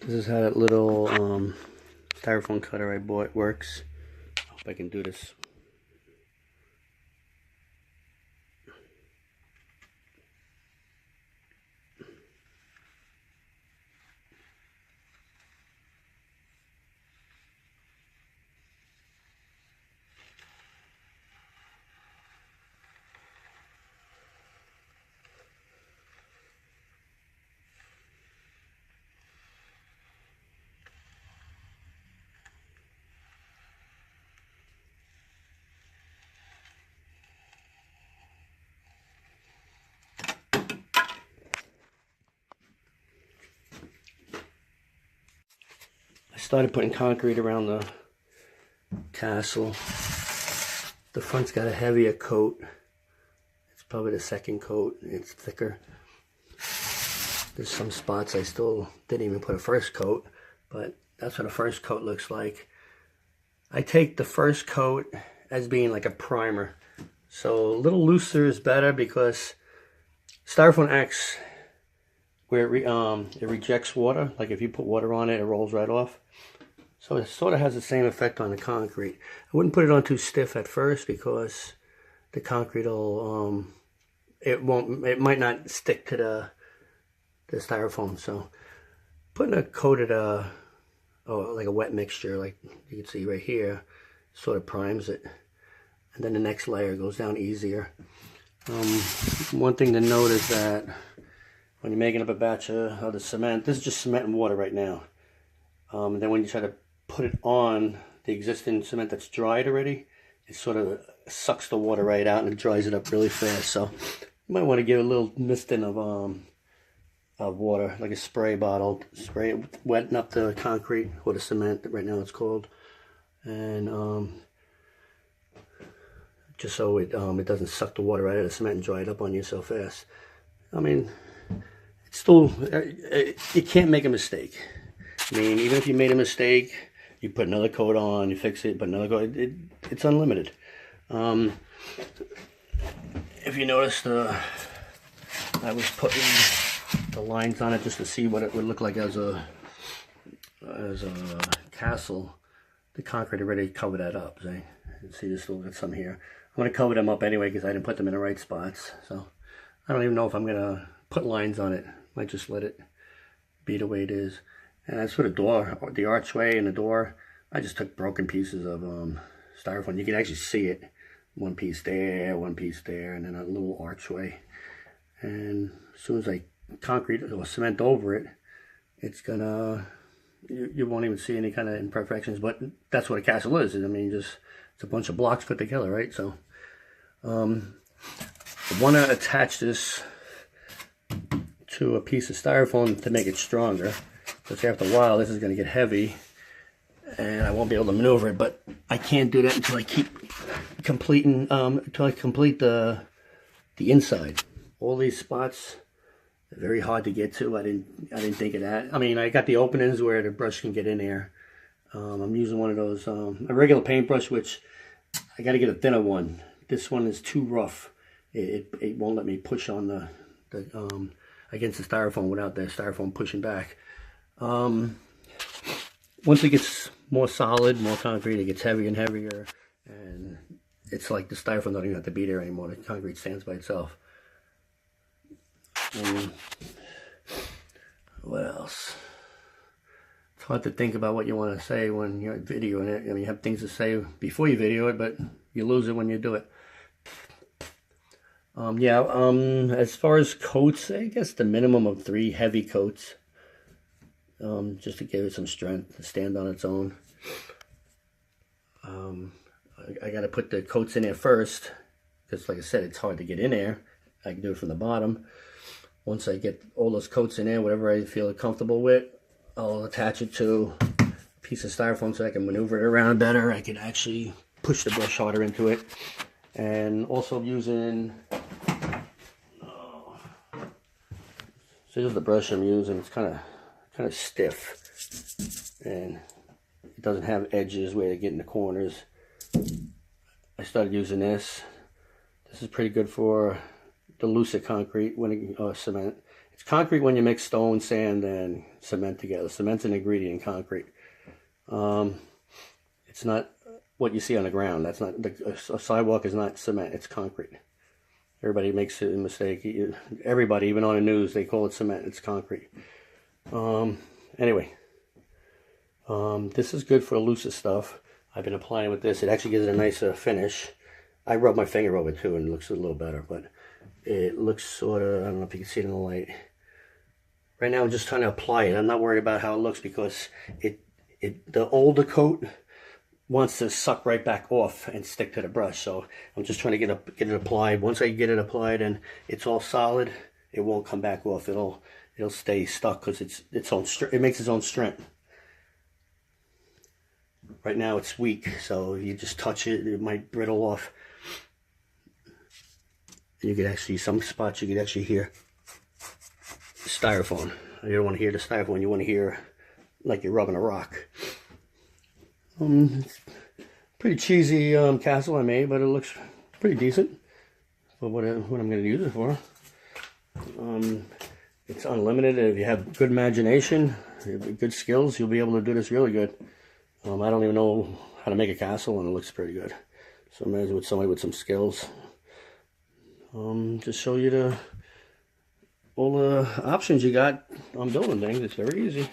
This is how that little styrofoam cutter I bought works. I hope I can do this. I started putting concrete around the castle. The front's got a heavier coat. It's probably the second coat. It's thicker. There's some spots I still didn't even put a first coat, but that's what a first coat looks like. I take the first coat as being like a primer. So a little looser is better because styrofoam acts where it rejects water. Like if you put water on it, it rolls right off. So it sort of has the same effect on the concrete. I wouldn't put it on too stiff at first because the concrete will, it might not stick to the styrofoam. So putting a coated, like a wet mixture, like you can see right here, sort of primes it. And then the next layer goes down easier. One thing to note is that when you're making up a batch of the cement, this is just cement and water right now. And then when you try to put it on the existing cement that's dried already, it sort of sucks the water right out and it dries it up really fast. So you might want to give a little misting of water, like a spray bottle, spray it, wetting up the concrete or the cement, right now it's called, and just so it doesn't suck the water right out of the cement and dry it up on you so fast. I mean, it's still, you can't make a mistake. I mean, even if you made a mistake, you put another coat on, you fix it, put another coat, it's unlimited. If you notice, I was putting the lines on it just to see what it would look like as a castle. The concrete already covered that up. See, there's still got some here. I'm going to cover them up anyway because I didn't put them in the right spots. So I don't even know if I'm going to put lines on it. I might just let it be the way it is. And as for the door, the archway and the door, I just took broken pieces of styrofoam. You can actually see it. One piece there, and then a little archway. And as soon as I concrete or cement over it, it's gonna, you won't even see any kind of imperfections. But that's what a castle is. I mean, just it's a bunch of blocks put together, right? So I want to attach this to a piece of styrofoam to make it stronger. Because after a while, this is going to get heavy, and I won't be able to maneuver it. But I can't do that until I keep completing, until I complete the inside. All these spots are very hard to get to. I didn't think of that. I mean, I got the openings where the brush can get in there. I'm using one of those, a regular paintbrush, which I got to get a thinner one. This one is too rough. It won't let me push on the against the styrofoam without the styrofoam pushing back. Once it gets more solid, more concrete, it gets heavier and heavier, and it's like the styrofoam don't even have to be there anymore. The concrete stands by itself. What else? It's hard to think about what you want to say when you're videoing it. I mean, you have things to say before you video it, but you lose it when you do it. As far as coats, I guess the minimum of 3 heavy coats. Just to give it some strength to stand on its own. I got to put the coats in there first, because like I said, it's hard to get in there. I can do it from the bottom. Once I get all those coats in there, whatever I feel comfortable with, I'll attach it to a piece of styrofoam so I can maneuver it around better. I can actually push the brush harder into it. And also using, so this is the brush I'm using. It's kind of stiff, and it doesn't have edges where they get in the corners. I started using this. This is pretty good for the looser concrete, when cement. It's concrete when you mix stone, sand, and cement together. Cement's an ingredient in concrete. It's not what you see on the ground. That's not a sidewalk is not cement. It's concrete. Everybody makes a mistake. Everybody, even on the news, they call it cement. It's concrete. Anyway, this is good for the loosest stuff. I've been applying with this. It actually gives it a nicer finish. I rub my finger over it too, and it looks a little better. But it looks sort of, I don't know if you can see it in the light. Right now, I'm just trying to apply it. I'm not worried about how it looks because the older coat wants to suck right back off and stick to the brush. So I'm just trying to get it applied. Once I get it applied and it's all solid, it won't come back off. It'll stay stuck because it makes its own strength. Right now it's weak, so if you just touch it, it might brittle off. You could actually, some spots you could actually hear styrofoam. You don't want to hear the styrofoam. You want to hear like you're rubbing a rock. Pretty cheesy castle I made, but it looks pretty decent for what I'm going to use it for. It's unlimited. If you have good imagination, good skills, you'll be able to do this really good. I don't even know how to make a castle, and it looks pretty good. So I'm with somebody with some skills. Just show you all the options you got on building things. It's very easy.